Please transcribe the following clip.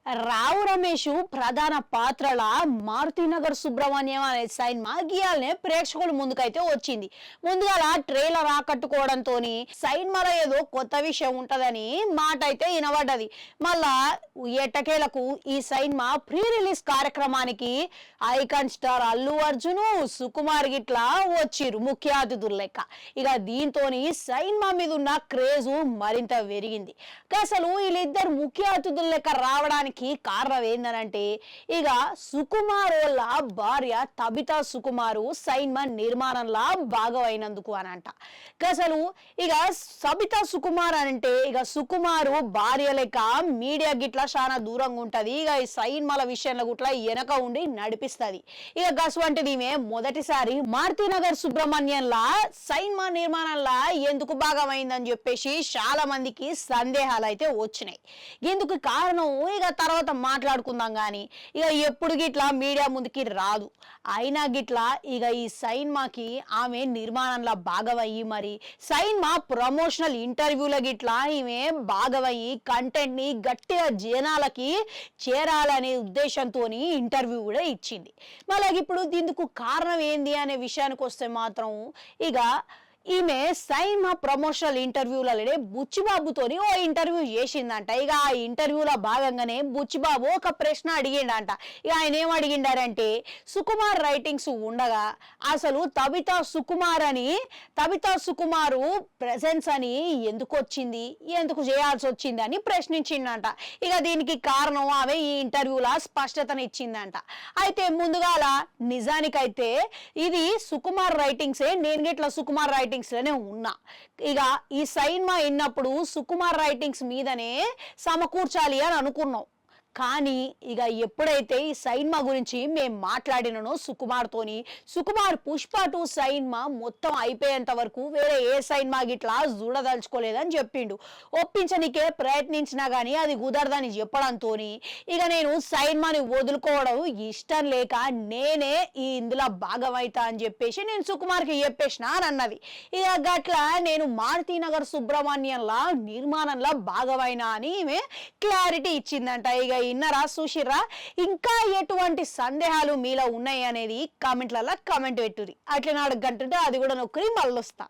రావు రమేష్ ప్రధాన పాత్రల మారుతినగర్ సుబ్రహ్మణ్యం అనే సినిమా గీయాలనే ప్రేక్షకుల ముందుకైతే వచ్చింది. ముందుగా ట్రైలర్ ఆకట్టుకోవడంతో సినిమాలో ఏదో కొత్త విషయం ఉంటదని మాట అయితే వినబడ్డది. మళ్ళా ఎట్టకేలకు ఈ సినిమా ప్రీ రిలీజ్ కార్యక్రమానికి ఐకాన్ స్టార్ అల్లు అర్జున్, సుకుమార్ గిట్లా వచ్చిర్రు ముఖ్య అతిథులు లెక్క. ఇక దీంతో సినిమా మీద ఉన్న క్రేజు మరింత పెరిగింది. అసలు వీళ్ళిద్దరు ముఖ్య అతిథులు లెక్క రావడానికి కారణం ఏందనంటే ఇక సుకుమార్ వాళ్ళ భార్య తబితా సుకుమారు సినిమా నిర్మాణంలో భాగమైనందుకు అని అంట. అసలు ఇక సబితా సుకుమార్ అంటే ఇక సుకుమారు భార్య లెక్క మీడియా గిట్లా చాలా దూరంగా ఉంటది. ఇక ఈ సినిమాల విషయంలో గుట్లా వెనక ఉండి నడిపిస్తుంది. ఇక గసువంటిది ఈమె మొదటిసారి మారుతినగర్ సుబ్రహ్మణ్యంలా సినిమా నిర్మాణంలో ఎందుకు భాగమైందని చెప్పేసి చాలా మందికి సందేహాలు అయితే వచ్చినాయి. ఎందుకు కారణం ఇక తర్వాత మాట్లాడుకుందాం. కానీ ఇక ఎప్పుడు గిట్లా మీడియా ముందుకి రాదు. అయినా గిట్లా ఇక ఈ సినిమాకి ఆమె నిర్మాణంలో భాగమయ్యి మరి సినిమా ప్రమోషనల్ ఇంటర్వ్యూల గిట్లా ఈమె భాగమయ్యి కంటెంట్ ని గట్టిగా జనాలకి చేరాలనే ఉద్దేశంతో ఇంటర్వ్యూ కూడా ఇచ్చింది. మళ్ళీ ఇప్పుడు దీనికి కారణం ఏంది అనే విషయానికి వస్తే మాత్రం ఇక ఈమె సినిమా ప్రమోషనల్ ఇంటర్వ్యూలనే బుచ్చిబాబుతోని ఓ ఇంటర్వ్యూ చేసిందంట. ఇక ఆ ఇంటర్వ్యూలో భాగంగానే బుచ్చిబాబు ఒక ప్రశ్న అడిగిండంట. ఇక ఆయన ఏం అడిగిండారంటే సుకుమార్ రైటింగ్స్ ఉండగా అసలు తబితా సుకుమారు ప్రెజెన్స్ అని ఎందుకు వచ్చింది, ఎందుకు చేయాల్సి వచ్చింది అని ప్రశ్నించిందంట. ఇక దీనికి కారణం ఆమె ఈ ఇంటర్వ్యూలో స్పష్టతను ఇచ్చిందంట. అయితే ముందుగాల నిజానికైతే ఇది సుకుమార్ రైటింగ్సే, నేను గిట్లా సుకుమార్ రైటింగ్స్ లోనే ఉన్నా. ఇక ఈ సినిమా విన్నప్పుడు సుకుమార్ రైటింగ్స్ మీదనే సమకూర్చాలి అని అనుకున్నాం. కానీ ఇక ఎప్పుడైతే ఈ సినిమా గురించి మేము మాట్లాడినో సుకుమార్ పుష్ప 2 సినిమా మొత్తం అయిపోయేంత వరకు వేరే ఏ సినిమా గిట్లా చూడదలుచుకోలేదని చెప్పిండు. ఒప్పించనికే ప్రయత్నించినా కానీ అది కుదరదని చెప్పడంతో ఇక నేను సినిమాని వదులుకోవడం ఇష్టం లేక నేనే ఇందులో భాగమైతా అని చెప్పేసి నేను సుకుమార్కి చెప్పేసిన అని అన్నది. ఇక గట్లా నేను మారుతినగర్ సుబ్రహ్మణ్యంలా నిర్మాణంలో భాగమైనా అని ఈమె క్లారిటీ ఇచ్చిందంట. ఇక ఇన్నరా చూసిర్రా? ఇంకా ఎటువంటి సందేహాలు మీలో ఉన్నాయి అనేది కామెంట్లలో కామెంట్ పెట్టుర్రి. అట్లా నాడు గంటుంటే అది కూడా నొక్కరి మళ్ళొస్తా.